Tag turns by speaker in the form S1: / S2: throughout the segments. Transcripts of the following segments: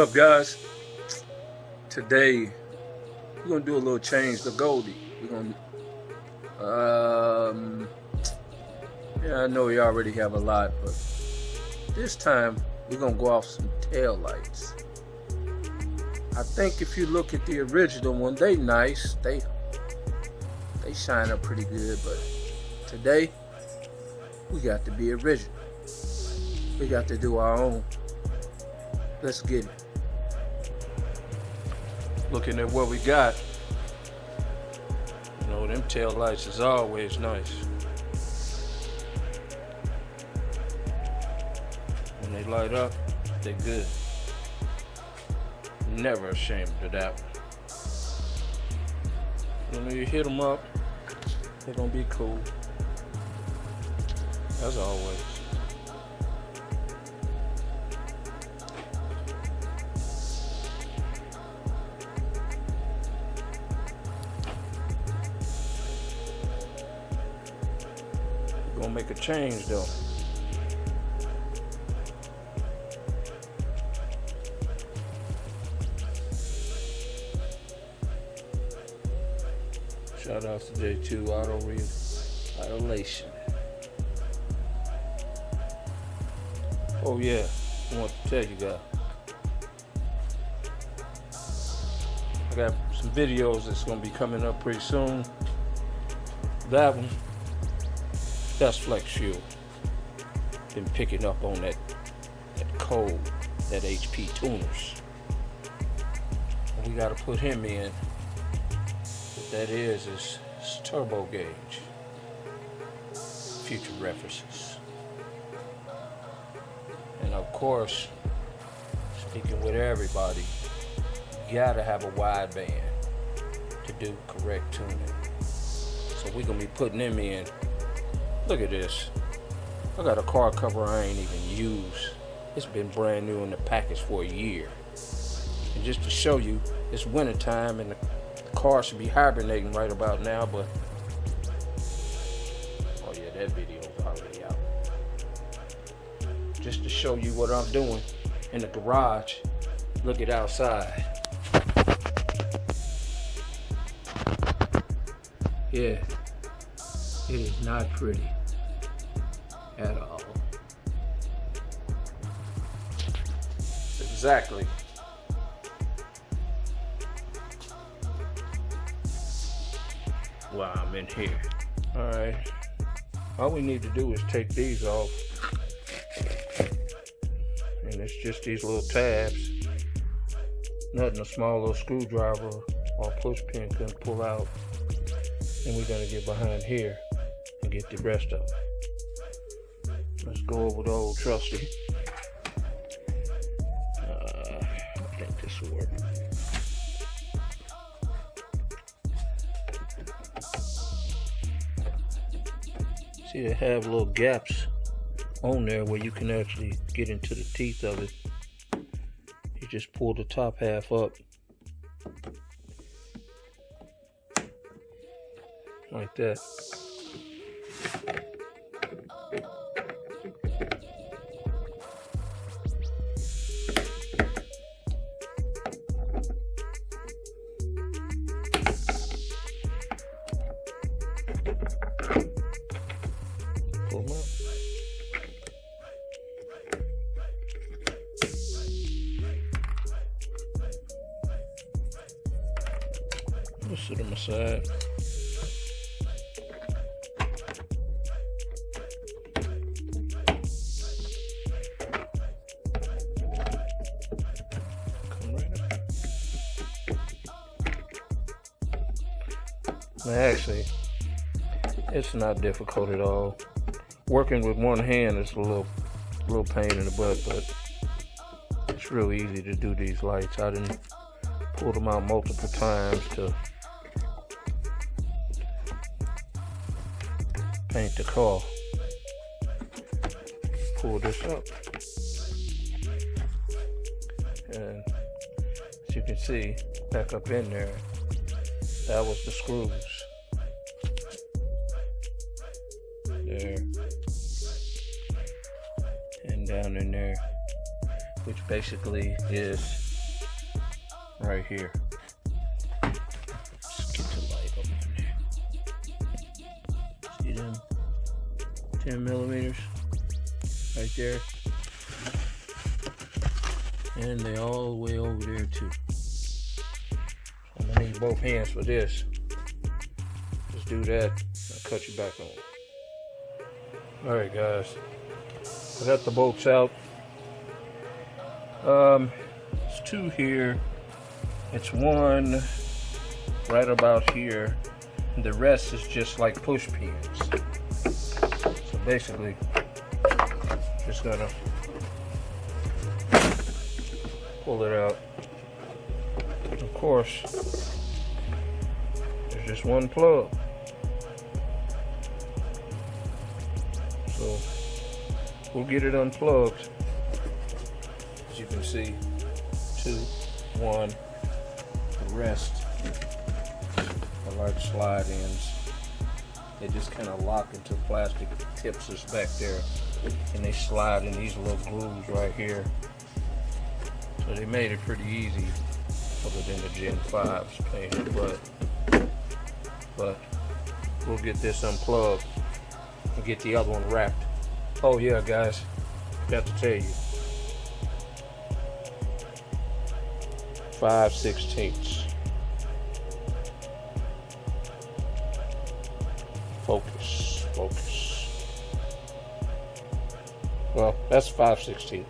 S1: up, guys? Today we're gonna do a little change to Goldie. We're gonna yeah, I know we already have a lot, but this time we're gonna go off some tail lights. I think if you look at the original one, they nice, they shine up pretty good, but today we got to be original. We got to do our own. Let's get it. Looking at what we got, you know, them tail lights is always nice. When they light up, they're good. Never ashamed of that one. When you hit them up, they're gonna be cool. As always. We're gonna make a change though. Shout out to J2 Autolation. Oh yeah, I want to tell you guys. I got some videos that's gonna be coming up pretty soon. That one, that's Flex Fuel. Been picking up on that code, that HP tuners. And we gotta put him in. That is turbo gauge. Future references. And of course, speaking with everybody, you gotta have a wide band to do correct tuning. So we're gonna be putting them in. Look at this. I got a car cover I ain't even used. It's been brand new in the package for a year. And just to show you, it's winter time and the car should be hibernating right about now, but oh yeah, that video's already out. Just to show you what I'm doing in the garage. Look at outside. Yeah, it is not pretty at all. Exactly. While I'm in here. Alright. All we need to do is take these off. And it's just these little tabs. Nothing a small little screwdriver or push pin couldn't pull out. And we're gonna get behind here and get the rest of it. Let's go over the old trusty. I think this will work. See, they have little gaps on there where you can actually get into the teeth of it. You just pull the top half up like that. Pull them out. Let's sit them aside. Come right up. Now actually, it's not difficult at all. Working with one hand is a little pain in the butt, but it's real easy to do these lights. I didn't pull them out multiple times to paint the car. Pull this up, and as you can see, back up in there, that was the screws. There. And down in there, which basically is right here. Let's get the light up in there. See them 10 millimeters right there, and they all the way over there too. So I'm gonna need both hands for this. Just do that. I'll cut you back on. All right, guys. I got the bolts out. It's two here. It's one right about here. And the rest is just like push pins. So basically, just gonna pull it out. Of course, there's just one plug. So we'll get it unplugged. As you can see, 2, 1. The rest are like slide ins. They just kind of lock into plastic tips that's back there, and they slide in these little grooves right here. So they made it pretty easy, other than the Gen 5's pain in the butt. But we'll get this unplugged and get the other one wrapped. Oh yeah, guys, got to tell you, 5/16. Focus, focus. Well, that's 5/16.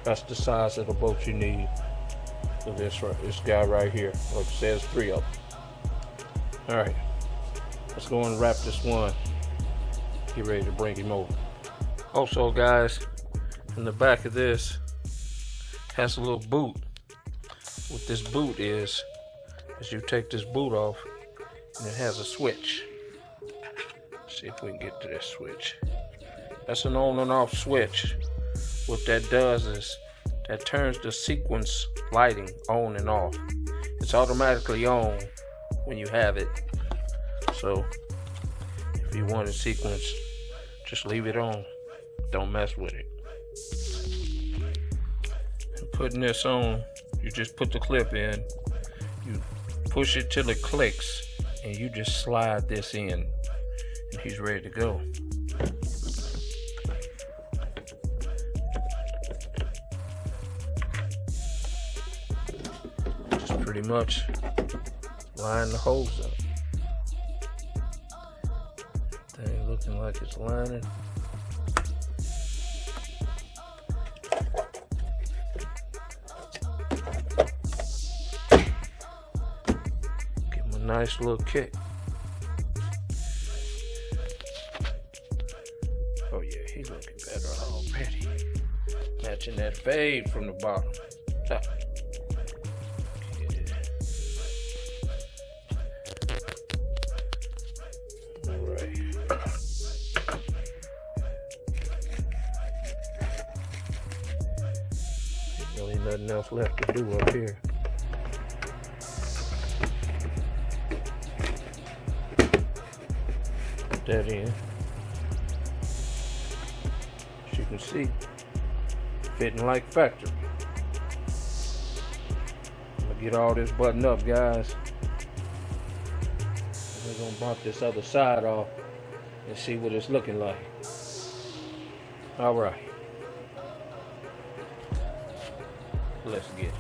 S1: That's the size of the bolt you need for this guy right here. Like it says, 3 of them. All right, let's go and wrap this one. Get ready to bring him over. Also, guys, in the back of this has a little boot. What this boot is you take this boot off, and it has a switch. Let's see if we can get to this switch. That's an on and off switch. What that does is that turns the sequence lighting on and off. It's automatically on when you have it. So if you want a sequence, just leave it on. Don't mess with it. And putting this on, you just put the clip in, you push it till it clicks, and you just slide this in, and he's ready to go. Just pretty much line the holes up. Thing looking like it's lining. Give him a nice little kick. Oh yeah, he's looking better already. Matching that fade from the bottom. Top. Really nothing else left to do up here. Put that in. As you can see, fitting like factory. I'm gonna get all this buttoned up, guys. We're gonna bump this other side off and see what it's looking like. All right. Let's get it.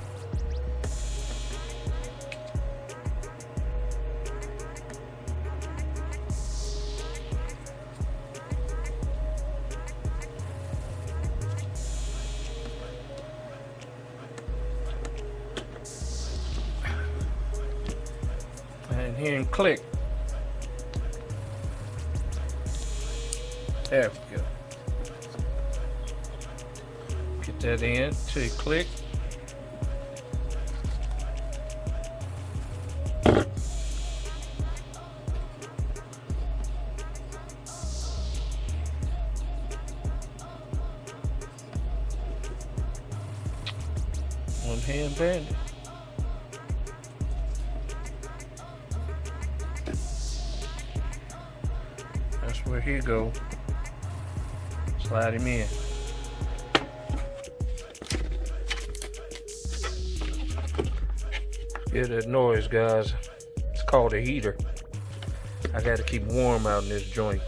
S1: And here and click. There we go. Get that in till you click. One hand bandit. That's where he go. Slide him in. Hear that noise, guys? It's called a heater. I gotta keep warm out in this joint.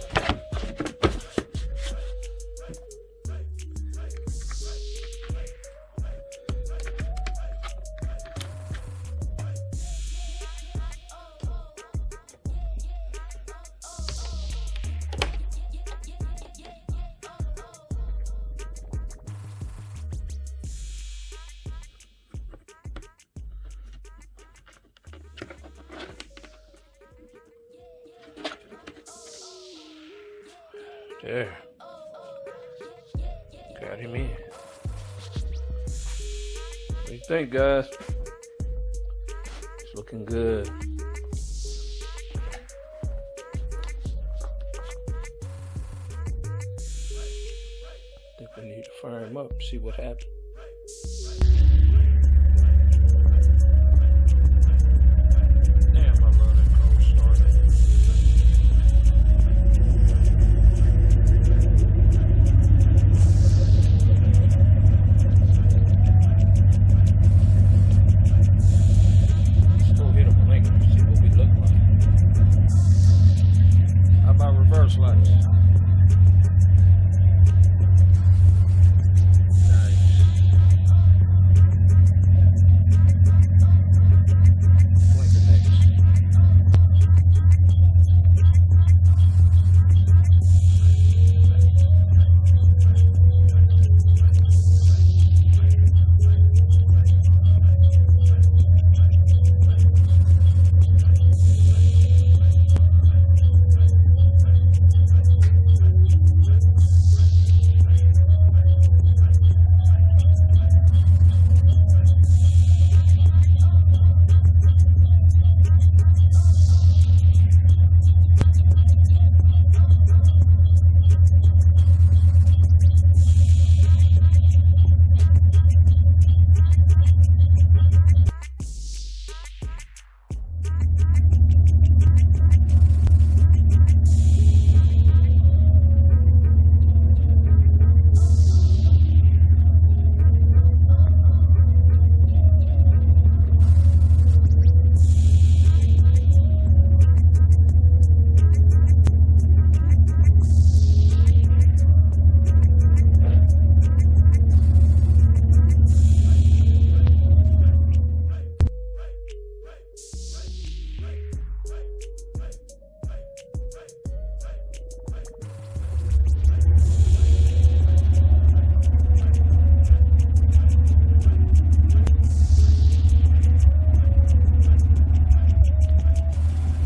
S1: There. Got him in. What do you think, guys? It's looking good. I think we need to fire him up, see what happens. Damn, I love that cold start. Reverse lights. Nice. Blinking niggas.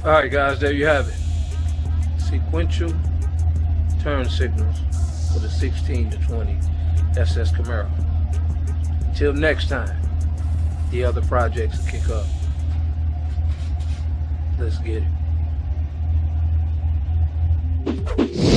S1: Alright guys, there you have it. Sequential turn signals for the 16 to 20 SS Camaro. Until next time, the other projects will kick up. Let's get it.